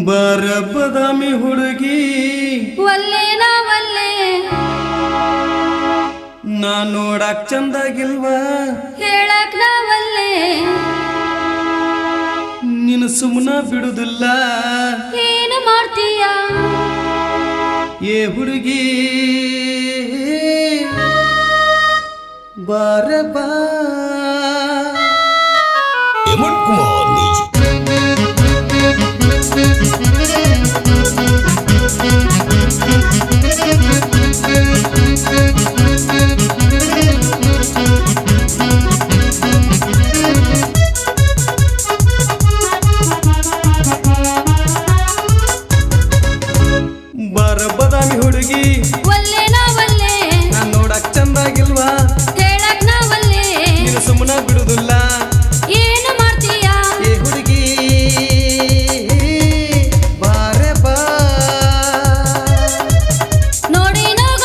ಬಾರ ಬದಾಮಿ ಹುಡುಗಿ ಒಲ್ಲೆ ನಾ ಒಲ್ಲೆ ನಾ ನೋಡಕ್ ಚಂದಾಗಿಲ್ವಾ ಹೇಳಕ್ ನಾ ಒಲ್ಲೆ ನಿನ್ನ ಸುಮ್ಮನ ಬಿಡುದಿಲ್ಲ ಏನು ಮಾಡ್ತೀಯ ಏ ಹುಡುಗಿ ಬಾರ ಬಾ ಹೇಮಂತ್ ಕುಮಾರ್ ಬಾರ ಬದಾಮಿ ಹುಡುಗಿ ಒಲ್ಲೆ ನಾ ಒಲ್ಲೆ ನಾ ನೋಡಕ್ ಚಂದಾಗಿಲ್ವಾ ಹೇಳಕ್ ನಾ ಒಲ್ಲೆ ನಿನ್ನ ಸುಮ್ಮನ ಬಿಡುದಿಲ್ಲ ಏನು ಮಾಡ್ತೀಯ ಏ ಹುಡುಗಿ ಬಾರ ಬಾ ನೋಡಿ ನೋಗ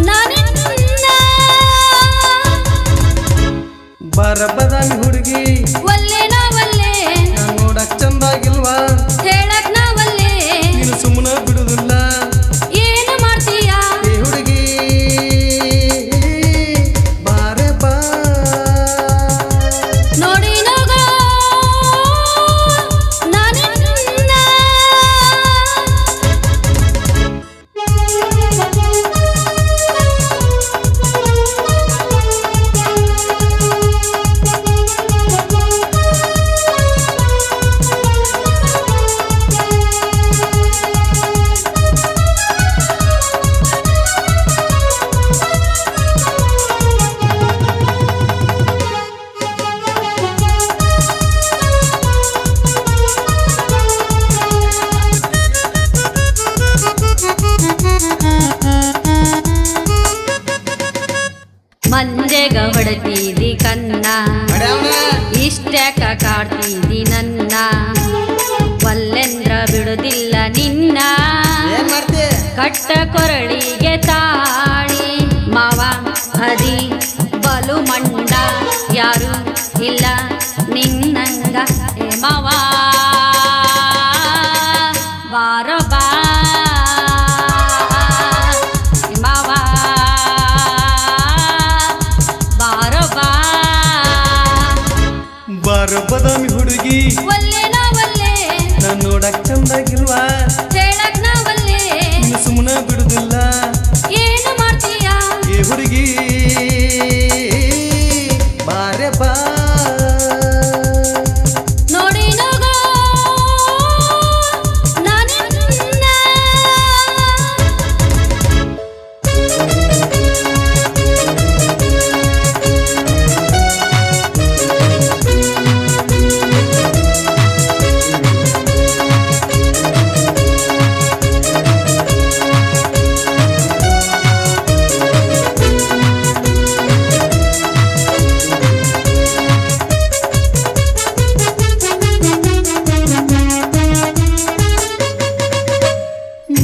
ನಾನಿನ್ನ ಬಾರ ಬದಾಮಿ ಹುಡುಗಿ ಒಲ್ಲೆ ನಾ ಒಲ್ಲೆ ನಾ ನೋಡಕ್ ಚಂದಾಗಿಲ್ವಾ ಹೇಳಕ್ ನಾ ಒಲ್ಲೆ ನಿನ್ನ ಸುಮ್ಮನ ಬಿಡುದಿಲ್ಲ ಏನು ಮಾಡ್ತೀಯ ಏ ಹುಡುಗಿ ಬಾರ ಬಾ ನೋಡಿ ನೋಗ ನಾನಿನ್ನ ಮಂಜೆಗ ಹೊಡೆತಿದಿ ಕನ್ನ ಇಷ್ಟಕ ಕಾಡ್ತಿದಿ ನನ್ನ ಒಲ್ಲೆಂದ್ರ ಬಿಡುದಿಲ್ಲ ನಿನ್ನ ಕಟ್ಟ ಕೊರಳಿಗೆ ತಾಳಿ ಮಾವ ಅದಿ ಬಲು ಮಂಡ ಯಾರು ಇಲ್ಲ ನಿನ್ನಂಗ ಏ ಮಾವ ಬಾರ ಬಾ ಏ ಮಾವ ಬಾರ ಬಾ ಬಾರ ಬದಾಮಿ ಹುಡುಗಿ ಒಲ್ಲೆ ನಾ ಒಲ್ಲೆ ನಾ ನೋಡಕ್ ಚಂದಾಗಿಲ್ವಾ ಹೇಳಕ್ ನಾ ಒಲ್ಲೆ ನಿನ್ನ ಸುಮ್ಮನ ಬಿಡುದಿಲ್ಲ ಏನು ಮಾಡ್ತೀಯ ಏ ಹುಡುಗಿ ಬಾರ ಬಾ ನೋಡಿ ನೋಗ ನಾನಿನ್ನ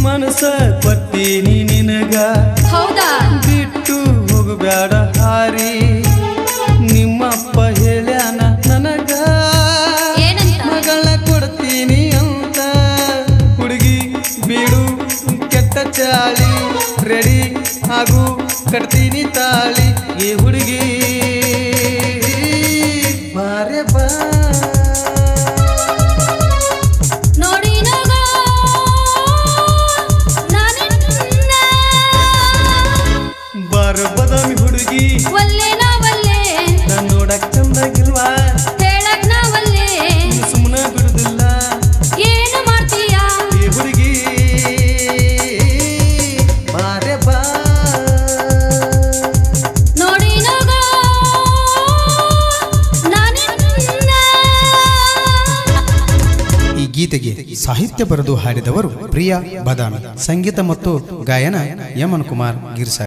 ಮನಸ ಕೊಡ್ತೀನಿ ನಿನಗ ಹೌದಾ ಬಿಟ್ಟು ಹೋಗಬೇಡ ಹಾರಿ ನಿಮ್ಮಪ್ಪ ಹೇಳ್ಯಾನ ನನಗ ಏನಂತ ಮಗಳ ಕೊಡ್ತೀನಿ ಅಂತ ಹುಡುಗಿ ಬಿಡು ಕೆಟ್ಟ ಚಾಳಿ ರೆಡಿ ಹಾಗೂ ಕಟ್ತೀನಿ ತಾಳಿ ಈ ಹುಡುಗಿ ಬಾರೆ ಬಾ ನೋಡಿ ನೋಗ ನಾನಿನ್ನ ಬಾರ ಬದಾಮಿ ಹುಡುಗಿ ಒಲ್ಲೆ ನಾ ಒಲ್ಲೆ ನಾ ನೋಡಕ್ ಚಂದಾಗಿಲ್ವಾ ಹೇಳಕ್ ನಾ ಒಲ್ಲೆ ನಿನ್ನ ಸುಮ್ಮನ ಬಿಡುದಿಲ್ಲ ಏನು ಮಾಡ್ತೀಯ ಈ ಹುಡುಗಿ ಬಾರೆ ಬಾ ನೋಡಿ ನೋಗ ನಾನಿನ್ನ ಈ ಗೀತೆಗೆ ಸಾಹಿತ್ಯ ಬರೆದು ಹಾಡಿದವರು ಪ್ರಿಯಾ ಬದಾಮಿ, ಸಂಗೀತ ಮತ್ತು ಗಾಯನ ಹೇಮಂತ್ ಕುಮಾರ್ ಗಿರ್ಸಾ.